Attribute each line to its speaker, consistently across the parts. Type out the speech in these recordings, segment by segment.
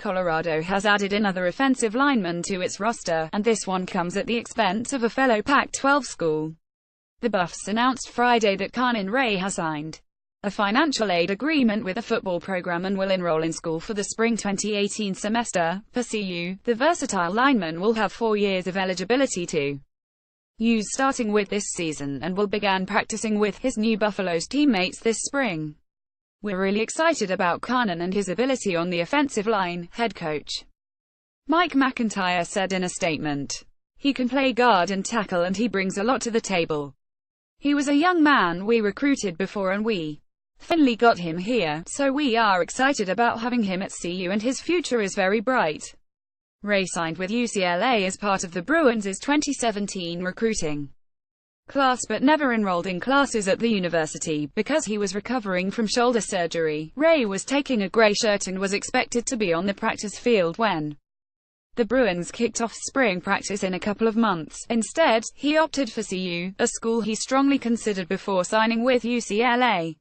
Speaker 1: Colorado has added another offensive lineman to its roster, and this one comes at the expense of a fellow Pac-12 school. The Buffs announced Friday that Kanan Ray has signed a financial aid agreement with the football program and will enroll in school for the spring 2018 semester. For CU, the versatile lineman will have 4 years of eligibility to use starting with this season, and will begin practicing with his new Buffalo's teammates this spring. "We're really excited about Kanan and his ability on the offensive line," head coach Mike MacIntyre said in a statement. "He can play guard and tackle, and he brings a lot to the table. He was a young man we recruited before and we finally got him here, so we are excited about having him at CU and his future is very bright." Ray signed with UCLA as part of the Bruins' 2017 recruiting class but never enrolled in classes at the university, because he was recovering from shoulder surgery. Ray was taking a gray shirt and was expected to be on the practice field when the Bruins kicked off spring practice in a couple of months. Instead, he opted for CU, a school he strongly considered before signing with UCLA.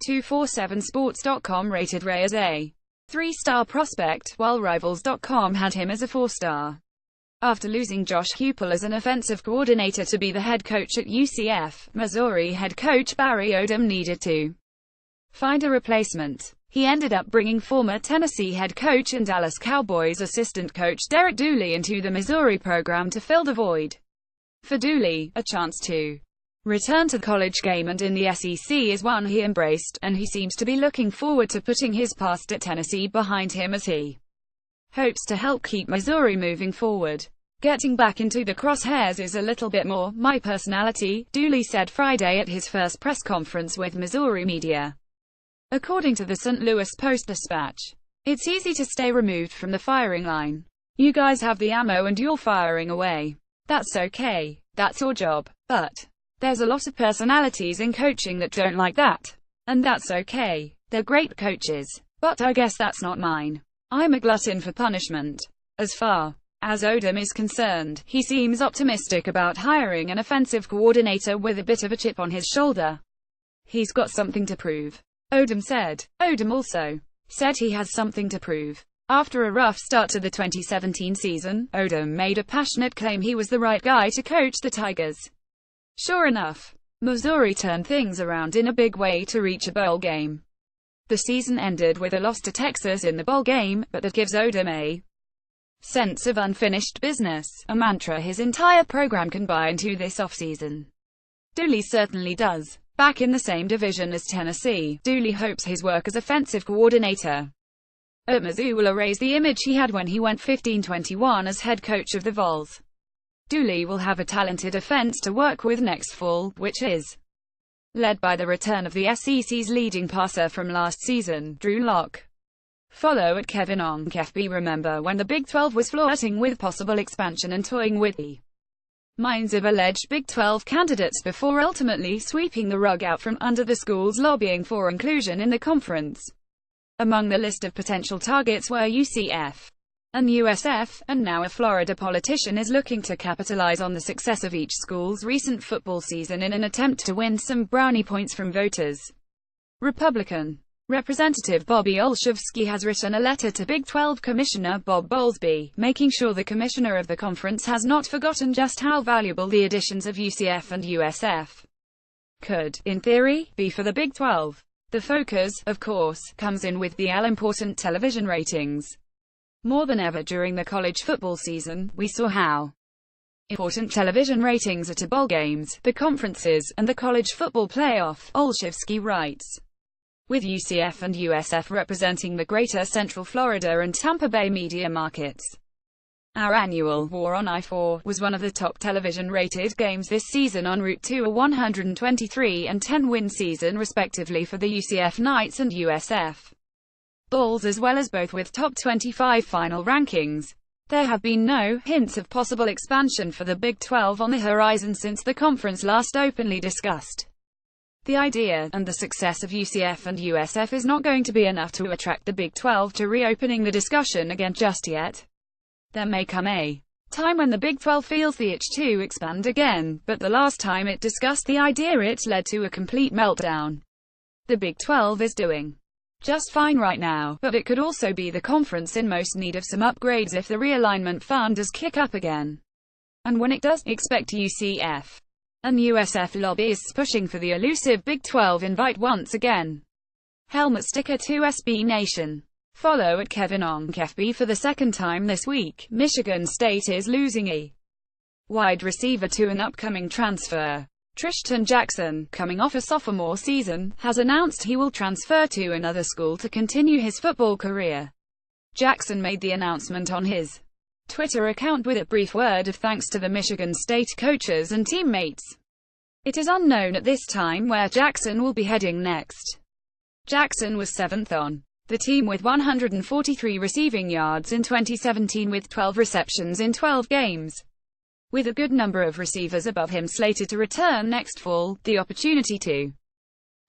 Speaker 1: 247sports.com rated Ray as a 3-star prospect, while Rivals.com had him as a 4-star. After losing Josh Heupel as an offensive coordinator to be the head coach at UCF, Missouri head coach Barry Odom needed to find a replacement. He ended up bringing former Tennessee head coach and Dallas Cowboys assistant coach Derek Dooley into the Missouri program to fill the void. For Dooley, a chance to return to the college game and in the SEC is one he embraced, and he seems to be looking forward to putting his past at Tennessee behind him as he hopes to help keep Missouri moving forward. "Getting back into the crosshairs is a little bit more my personality," Dooley said Friday at his first press conference with Missouri media. According to the St. Louis Post-Dispatch, "It's easy to stay removed from the firing line. You guys have the ammo and you're firing away. That's okay. That's your job. But there's a lot of personalities in coaching that don't like that. And that's okay. They're great coaches. But I guess that's not mine. I'm a glutton for punishment." As far as Odom is concerned, he seems optimistic about hiring an offensive coordinator with a bit of a chip on his shoulder. "He's got something to prove," Odom said. Odom also said he has something to prove. After a rough start to the 2017 season, Odom made a passionate claim he was the right guy to coach the Tigers. Sure enough, Missouri turned things around in a big way to reach a bowl game. The season ended with a loss to Texas in the bowl game, but that gives Odom a sense of unfinished business, a mantra his entire program can buy into this offseason. Dooley certainly does. Back in the same division as Tennessee, Dooley hopes his work as offensive coordinator at Mizzou will erase the image he had when he went 15-21 as head coach of the Vols. Dooley will have a talented offense to work with next fall, which is led by the return of the SEC's leading passer from last season, Drew Lock. Follow at Kevin on FB. Remember when the Big 12 was flirting with possible expansion and toying with the minds of alleged Big 12 candidates before ultimately sweeping the rug out from under the schools lobbying for inclusion in the conference? Among the list of potential targets were UCF and USF, and now a Florida politician is looking to capitalize on the success of each school's recent football season in an attempt to win some brownie points from voters. Republican Representative Bobby Olszewski has written a letter to Big 12 Commissioner Bob Bowlesby, making sure the commissioner of the conference has not forgotten just how valuable the additions of UCF and USF could, in theory, be for the Big 12. The focus, of course, comes in with the all-important television ratings. More than ever during the college football season, we saw how important television ratings are to bowl games, the conferences, and the college football playoff, Olszewski writes. With UCF and USF representing the greater Central Florida and Tampa Bay media markets. Our annual War on I-4 was one of the top television-rated games this season, en route to a 123 and 10-win season respectively for the UCF Knights and USF Bulls, as well as both with top 25 final rankings. There have been no hints of possible expansion for the Big 12 on the horizon since the conference last openly discussed the idea, and the success of UCF and USF is not going to be enough to attract the Big 12 to reopening the discussion again just yet. There may come a time when the Big 12 feels the itch to expand again, but the last time it discussed the idea it led to a complete meltdown. The Big 12 is doing just fine right now, but it could also be the conference in most need of some upgrades if the realignment fund does kick up again. And when it does, expect UCF and USF lobbyists pushing for the elusive Big 12 invite once again. Helmet sticker to SB Nation. Follow at Kevin Onk FB for the second time this week. Michigan State is losing a wide receiver to an upcoming transfer. Tristan Jackson, coming off a sophomore season, has announced he will transfer to another school to continue his football career. Jackson made the announcement on his Twitter account with a brief word of thanks to the Michigan State coaches and teammates. It is unknown at this time where Jackson will be heading next. Jackson was 7th on the team with 143 receiving yards in 2017 with 12 receptions in 12 games. With a good number of receivers above him slated to return next fall, the opportunity to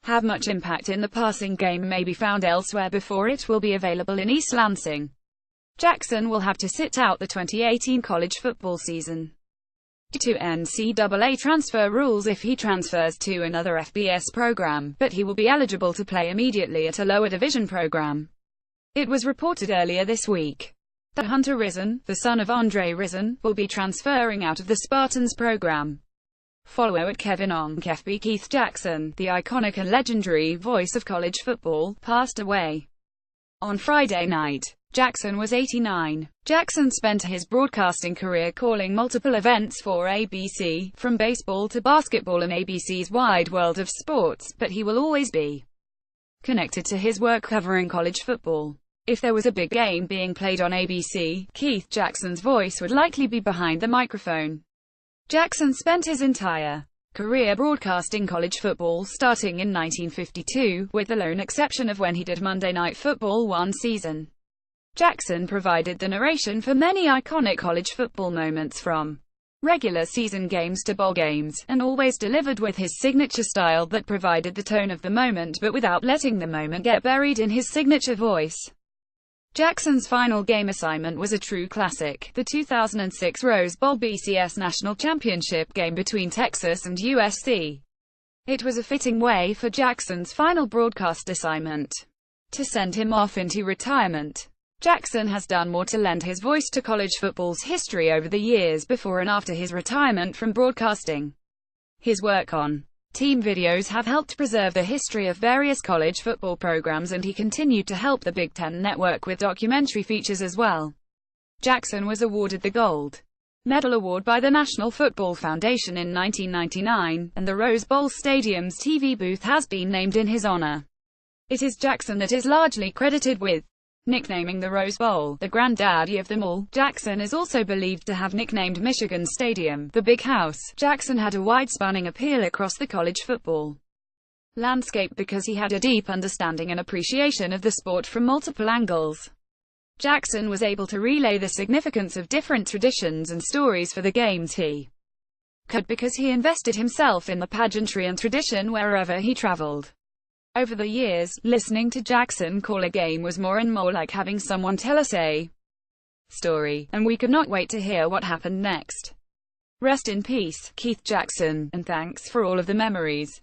Speaker 1: have much impact in the passing game may be found elsewhere before it will be available in East Lansing. Jackson will have to sit out the 2018 college football season due to NCAA transfer rules if he transfers to another FBS program, but he will be eligible to play immediately at a lower division program. It was reported earlier this week that Hunter Rison, the son of Andre Rison, will be transferring out of the Spartans program. Follow at Kevin Onk FB. Keith Jackson, the iconic and legendary voice of college football, passed away on Friday night. Jackson was 89. Jackson spent his broadcasting career calling multiple events for ABC, from baseball to basketball and ABC's wide world of sports, but he will always be connected to his work covering college football. If there was a big game being played on ABC, Keith Jackson's voice would likely be behind the microphone. Jackson spent his entire career broadcasting college football starting in 1952, with the lone exception of when he did Monday Night Football one season. Jackson provided the narration for many iconic college football moments from regular season games to bowl games, and always delivered with his signature style that provided the tone of the moment but without letting the moment get buried in his signature voice. Jackson's final game assignment was a true classic, the 2006 Rose Bowl BCS National Championship game between Texas and USC. It was a fitting way for Jackson's final broadcast assignment to send him off into retirement. Jackson has done more to lend his voice to college football's history over the years before and after his retirement from broadcasting. His work on team videos have helped preserve the history of various college football programs, and he continued to help the Big Ten Network with documentary features as well. Jackson was awarded the Gold Medal Award by the National Football Foundation in 1999, and the Rose Bowl Stadium's TV booth has been named in his honor. It is Jackson that is largely credited with nicknaming the Rose Bowl the granddaddy of them all. Jackson is also believed to have nicknamed Michigan Stadium the Big House. Jackson had a wide-spanning appeal across the college football landscape because he had a deep understanding and appreciation of the sport from multiple angles. Jackson was able to relay the significance of different traditions and stories for the games he could because he invested himself in the pageantry and tradition wherever he traveled. Over the years, listening to Jackson call a game was more and more like having someone tell us a story, and we could not wait to hear what happened next. Rest in peace, Keith Jackson, and thanks for all of the memories.